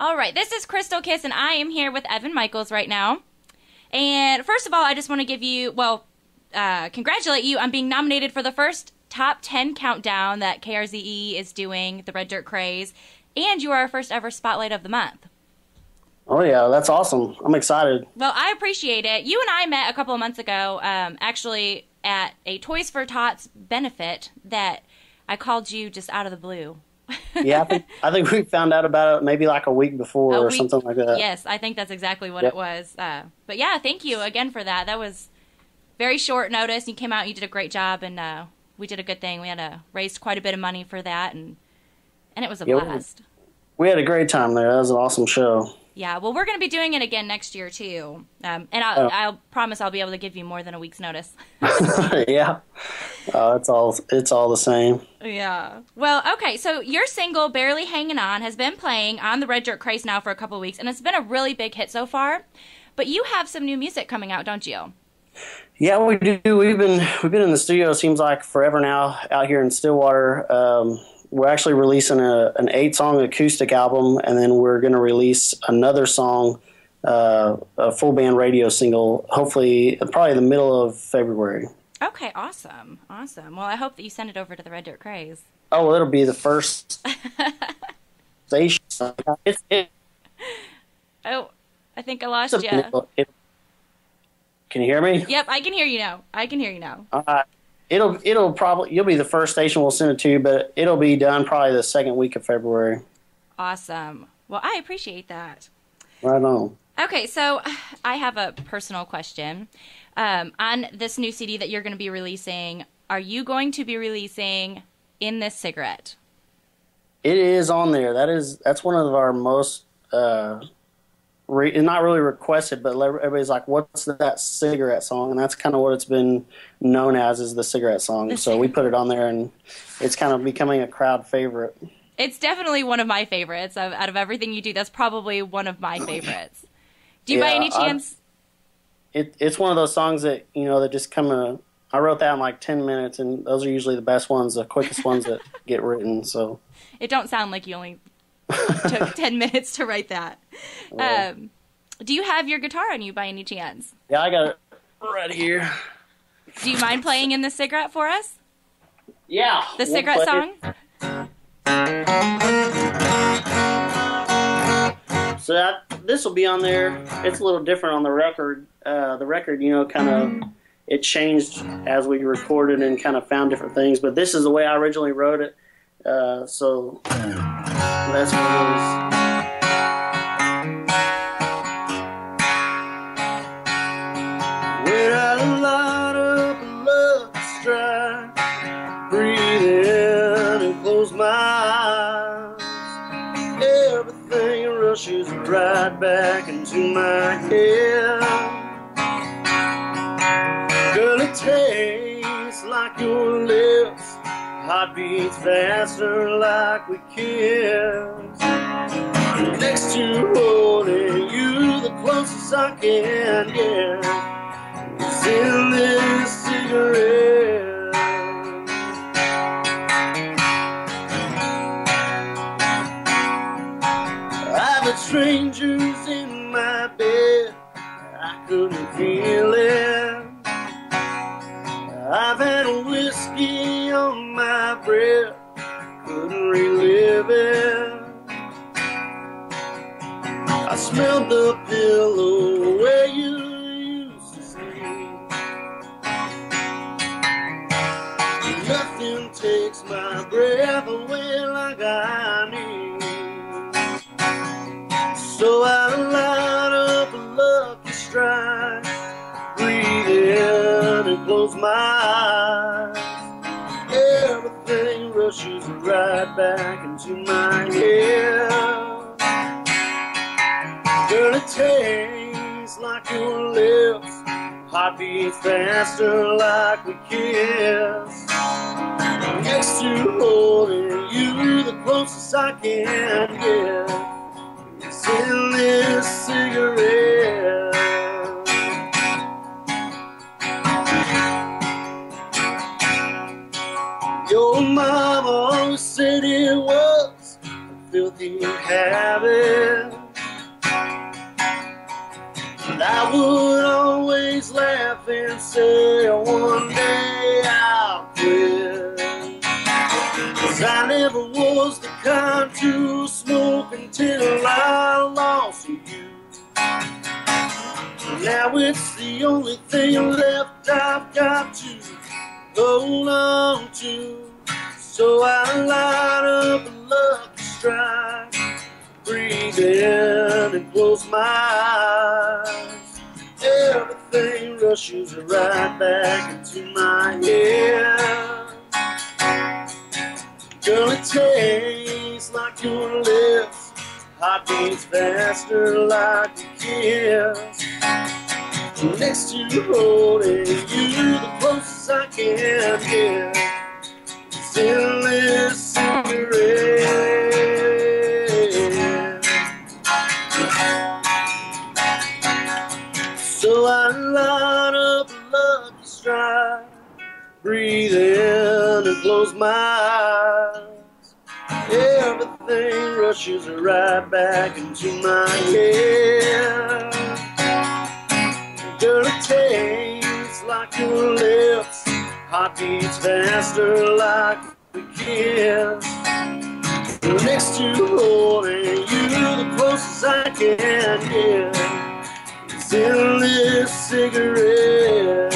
All right, this is Crystal Kiss, and I am here with Evan Michaels right now. And first of all, I just want to give you, congratulate you on being nominated for the first Top 10 countdown that KRZE is doing, the Red Dirt Kraze, and you are our first ever Spotlight of the Month. Oh, yeah, that's awesome. I'm excited. Well, I appreciate it. You and I met a couple of months ago, actually at a Toys for Tots benefit that I called you just out of the blue. Yeah, I think we found out about it maybe like a week before or something like that. Yes, I think that's exactly what it was. But yeah, thank you again for that. That was very short notice. You came out and you did a great job, and we did a good thing. We had raised quite a bit of money for that, and it was a blast. We had a great time there. That was an awesome show. Yeah, well, we're going to be doing it again next year, too. And I'll promise I'll be able to give you more than a week's notice. Yeah. It's all the same. Yeah. Well, okay, so your single, Barely Hanging On, has been playing on the Red Dirt Kraze now for a couple of weeks, and it's been a really big hit so far. But you have some new music coming out, don't you? Yeah, we do. We've been in the studio, it seems like forever now, out here in Stillwater. We're actually releasing an 8-song acoustic album, and then we're going to release another song, a full band radio single, hopefully probably the middle of February. Okay, awesome. Well, I hope that you send it over to the Red Dirt Kraze. Oh, well, it'll be the first station. Oh, I think I lost you. Can you hear me? Yep, I can hear you now. It'll probably, you'll be the first station we'll send it to, but it'll be done probably the second week of February. Awesome. Well, I appreciate that. Right on. Okay, so I have a personal question. On this new CD that you're going to be releasing, are you going to be releasing In This Cigarette? It is on there. That's one of our most, not really requested, but everybody's like, what's that cigarette song? And that's kind of what it's been known as, is the cigarette song. So we put it on there, and it's kind of becoming a crowd favorite. It's definitely one of my favorites. Out of everything you do, that's probably one of my favorites. Do you by any chance... It's one of those songs that, that just come I wrote that in like 10 minutes, and those are usually the best ones, the quickest ones that get written. So it don't sound like you only took 10 minutes to write that. Yeah. Do you have your guitar on you by any chance? Yeah, I got it right here. Do you mind playing In the Cigarette for us? Yeah. The cigarette song? So this will be on there. It's a little different on the record. The record, kind of, it changed as we recorded and kind of found different things. But this is the way I originally wrote it. So that's what it is. When I light up a lucky strike, breathe in and close my eyes, everything rushes right back into my head. Girl, it tastes like your lips, heart beats faster like we kiss. Next to holding you, the closest I can get is in this cigarette. I've had strangers in my bed, I couldn't feel it. I've had whiskey on my breath, couldn't relive it. I smelled the pillow where you used to sleep. Nothing takes my breath away like I need. So I light up a lucky strike, breathe in and close my eyes, everything rushes right back into my head. Girl, it tastes like your lips, heart beats faster like we kiss. Next to holding you, the closest I can get is in this cigarette. Your mama always said it was filthy habit. And I would always laugh and say one day I'll quit. 'Cause I never was the kind to smoke until I lost you. Now it's the only thing left I've got to hold on to. So I light up a lucky strike, breathe in and close my eyes. Everything rushes right back into my head. Girl, it tastes like your lips, heart beats faster like a kiss. Next to holding you, the closest I can get. Still this cigarette. So I light up a lucky strike, breathe in and close my eyes. Everything rushes right back into my head. Girl, it tastes like your lips, heart beats faster like a kiss. Next to holding you, the closest I can get. Still this cigarette.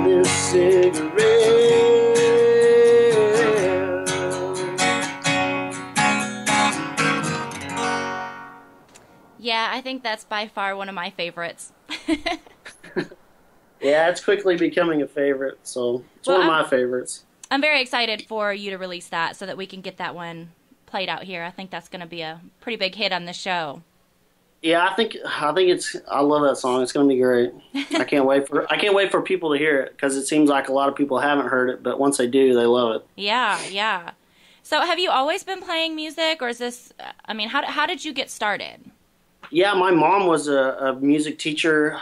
This cigarette. Yeah, I think that's by far one of my favorites. Yeah, it's quickly becoming a favorite, so it's one of my favorites. I'm very excited for you to release that so that we can get that one played out here. I think that's going to be a pretty big hit on the show. Yeah, I think I love that song. It's going to be great. I can't wait for people to hear it because it seems like a lot of people haven't heard it, but once they do, they love it. Yeah. So have you always been playing music, or is this, how did you get started? Yeah, my mom was a music teacher.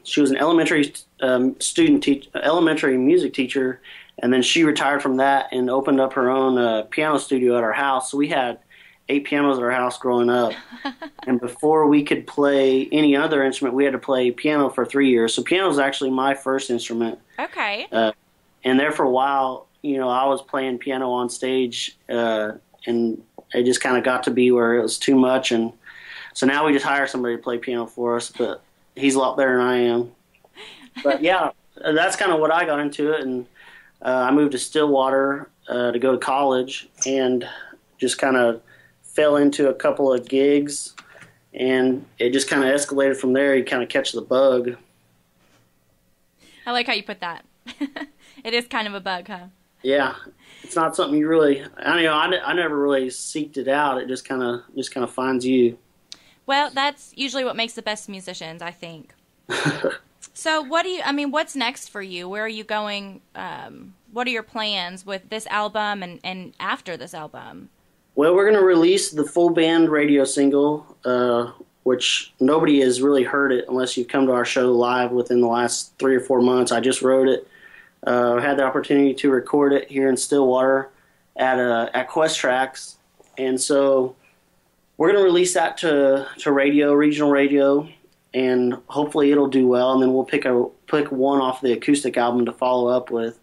She was an elementary elementary music teacher, and then she retired from that and opened up her own piano studio at our house. So we had 8 pianos at our house growing up. And before we could play any other instrument, we had to play piano for 3 years. So piano was actually my first instrument. Okay. And there for a while, I was playing piano on stage, and it just kind of got to be where it was too much. And so now we just hire somebody to play piano for us, but he's a lot better than I am. But yeah, that's kind of what I got into it. And I moved to Stillwater to go to college and just kind of fell into a couple of gigs, and it just kind of escalated from there. You kind of catch the bug. I like how you put that. It is kind of a bug, huh? Yeah, it's not something you really. I never really seeked it out. It just kind of finds you. Well, that's usually what makes the best musicians, I think. So, what's next for you? Where are you going? What are your plans with this album and after this album? Well, we're going to release the full band radio single, which nobody has really heard it unless you've come to our show live within the last 3 or 4 months. I just wrote it. I had the opportunity to record it here in Stillwater at Quest Tracks, and so we're going to release that to radio, regional radio, and hopefully it'll do well. And then we'll pick one off the acoustic album to follow up with.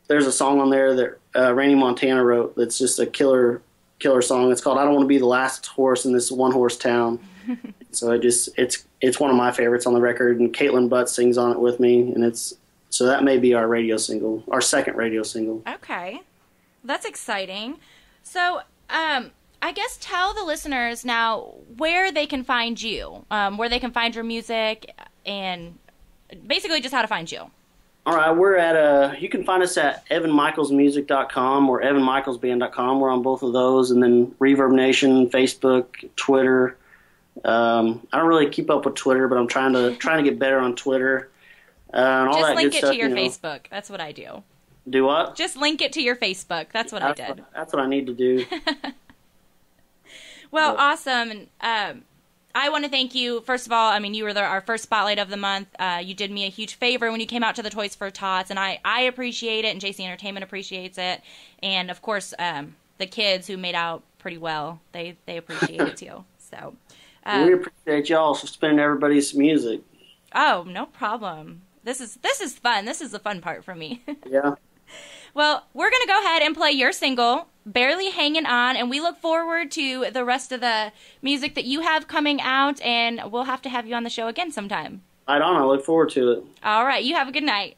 There's a song on there that Randy Montana wrote that's just a killer song. It's called "I Don't Want to Be the Last Horse in This One Horse Town." So it's one of my favorites on the record, and Caitlin Butt sings on it with me, and so that may be our radio single, our second radio single. Okay, that's exciting. So I guess tell the listeners now where they can find you, where they can find your music, and basically just how to find you. All right, we're at you can find us at evanmichaelsmusic.com or evanmichaelsband.com. We're on both of those, and then Reverb Nation, Facebook, Twitter. I don't really keep up with Twitter, but I'm trying to get better on Twitter. And all just that link good it stuff, to your Facebook. That's what I do. Do what? Just link it to your Facebook. That's what I did. That's what I need to do. Well, awesome. And I want to thank you. First of all, I mean, you were our first spotlight of the month. You did me a huge favor when you came out to the Toys for Tots, and I appreciate it, and JC Entertainment appreciates it. And, of course, the kids who made out pretty well, they appreciate it, too. So we appreciate y'all for spinning everybody's music. Oh, no problem. This is fun. This is the fun part for me. Yeah. Well, we're going to go ahead and play your single, Barely Hanging On, and we look forward to the rest of the music that you have coming out, and we'll have to have you on the show again sometime. Right on. I look forward to it. All right. You have a good night.